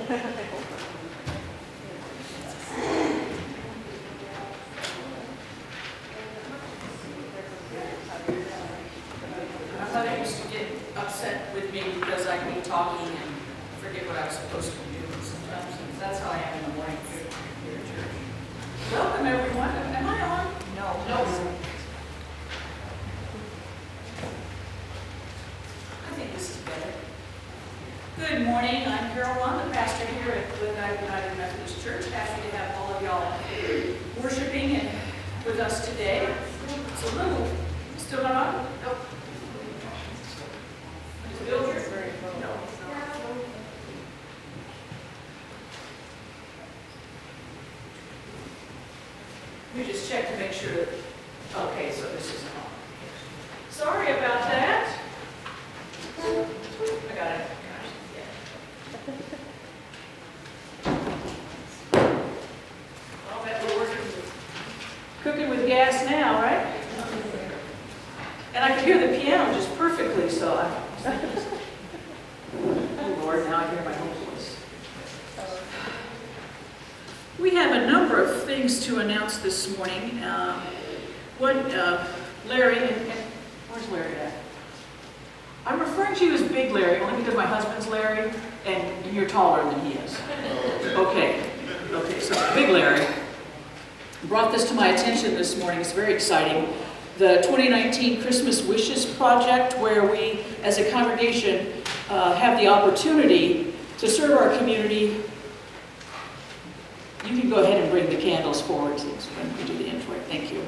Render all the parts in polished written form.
My mother used to get upset with me because I keep talking and forget what I was supposed to be doing sometimes. And that's how I am in the morning here at church. Welcome, everyone. Am I on? No. I think this is better. Good morning. I'm Carol Wan, the pastor here at Glendive United Methodist Church. Happy to have all of y'all worshiping and with us today. It's a little, still not on? Nope. Is Bill here? No. Let me just check to make sure that, okay, so this is on. Sorry about that. I got it. Well, bet we're cooking with gas now, right? And I can hear the piano just perfectly, so I was thinking, oh Lord, now I hear my own voice. We have a number of things to announce this morning. Larry, and where's Larry at? I'm referring to you as Big Larry only because my husband's Larry, and you're taller than he is. Okay, so Big Larry brought this to my attention this morning. It's very exciting. The 2019 Christmas Wishes Project, where we, as a congregation, have the opportunity to serve our community. You can go ahead and bring the candles forward when we do the intro. Thank you.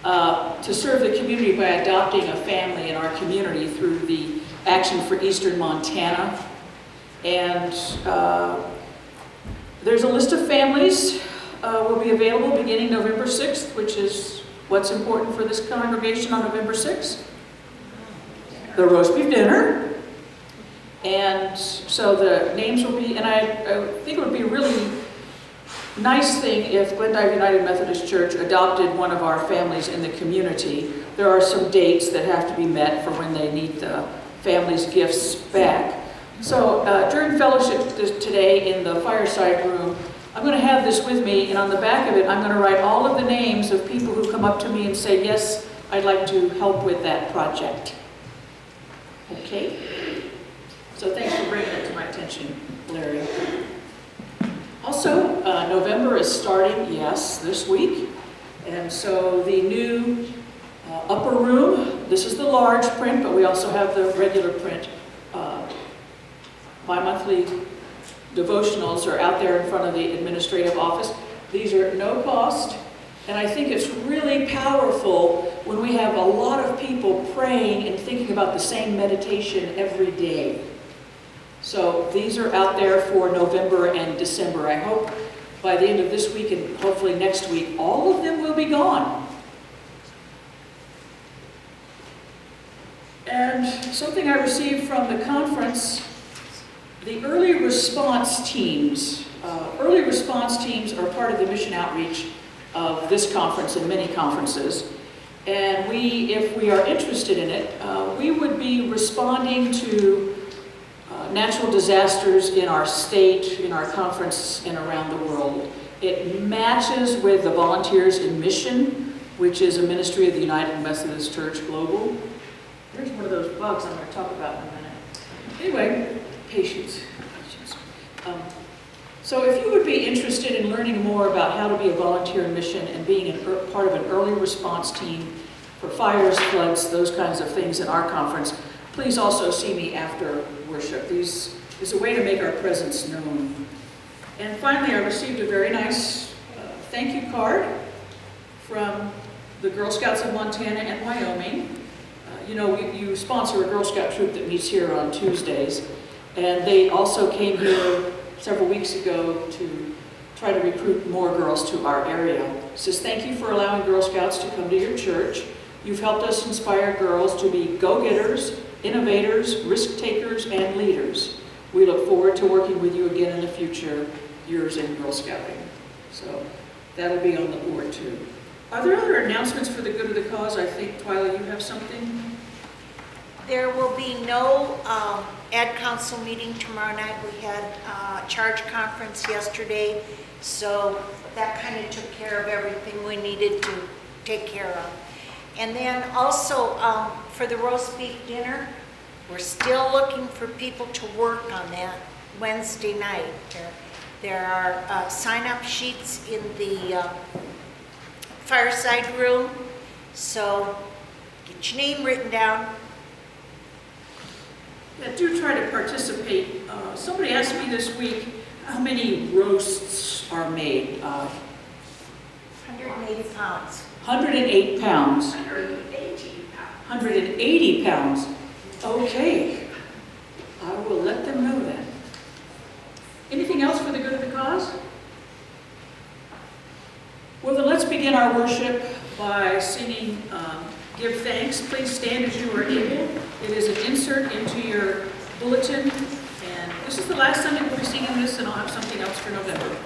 To serve the community by adopting a family in our community through the Action for Eastern Montana. And there's a list of families will be available beginning November 6th, which is what's important for this congregation on November 6th. The roast beef dinner. And so the names will be, and I think it would be really nice thing if Glendive United Methodist Church adopted one of our families in the community. There are some dates that have to be met for when they need the family's gifts back. So during fellowship today in the fireside room, I'm going to have this with me, and on the back of it, I'm going to write all of the names of people who come up to me and say, yes, I'd like to help with that project. Okay? So thanks for bringing it to my attention, Larry. Also, November is starting, yes, this week. And so the new upper room, this is the large print, but we also have the regular print. Bi-monthly devotionals are out there in front of the administrative office. These are at no cost. And I think it's really powerful when we have a lot of people praying and thinking about the same meditation every day. So these are out there for November and December. I hope by the end of this week and hopefully next week, all of them will be gone. And something I received from the conference, the early response teams. Early response teams are part of the mission outreach of this conference and many conferences. And if we are interested in it, we would be responding to natural disasters in our state, in our conference, and around the world. It matches with the Volunteers in Mission, which is a ministry of the United Methodist Church Global. Here's one of those bugs I'm going to talk about in a minute. Anyway, patience. So if you would be interested in learning more about how to be a volunteer in mission and being part of an early response team for fires, floods, those kinds of things in our conference, please also see me after worship. This is a way to make our presence known. And finally, I received a very nice thank you card from the Girl Scouts of Montana and Wyoming. You sponsor a Girl Scout troop that meets here on Tuesdays, and they also came here several weeks ago to try to recruit more girls to our area. It says, thank you for allowing Girl Scouts to come to your church. You've helped us inspire girls to be go-getters, innovators, risk-takers, and leaders. We look forward to working with you again in the future, yours in Girl Scouting. So that'll be on the board too. Are there other announcements for the good of the cause? I think, Twyla, you have something? There will be no Ad Council meeting tomorrow night. We had a charge conference yesterday, so that kind of took care of everything we needed to take care of. And then also for the roast beef dinner, we're still looking for people to work on that Wednesday night. There are sign-up sheets in the fireside room, so get your name written down. Yeah, do try to participate. Somebody asked me this week how many roasts are made. 180 pounds. 108 pounds. 180 pounds. 180 pounds. Okay. I will let them know that. Anything else for the good of the cause? Well, then let's begin our worship by singing Give Thanks. Please stand as you are able. It is an insert into your bulletin. And this is the last Sunday we'll be singing this, and I'll have something else for November.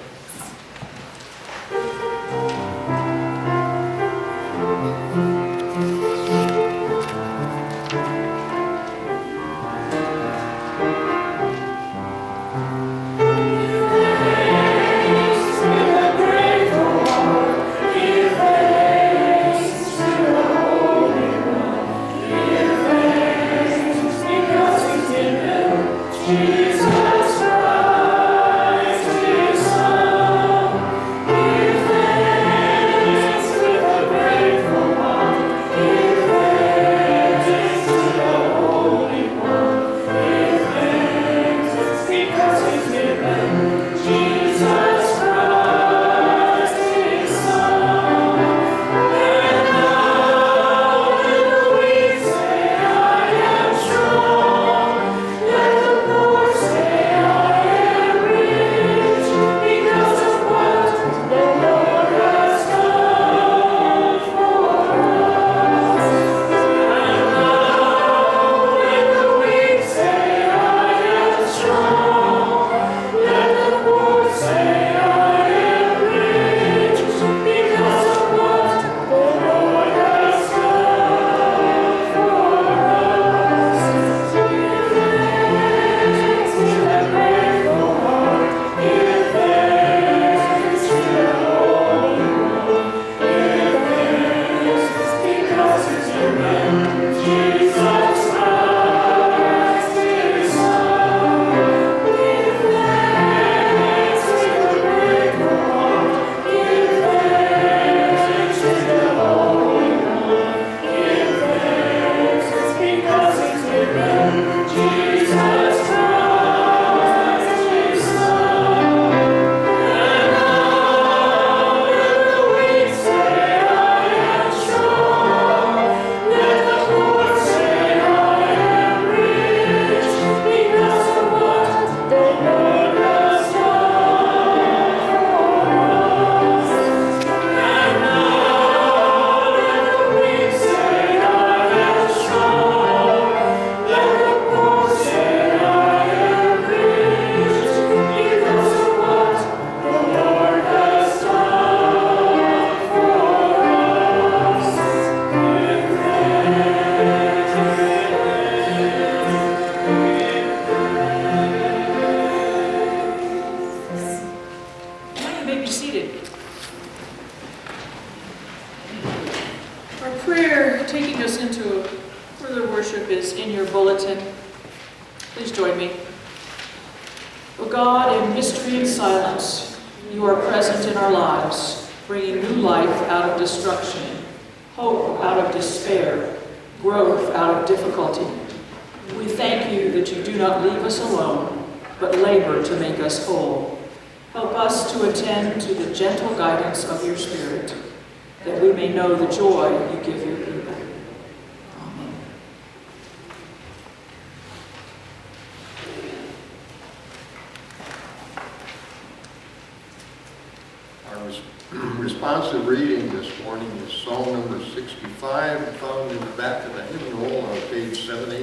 Responsive reading this morning is Psalm number 65, found in the back of the hymn roll on page 780.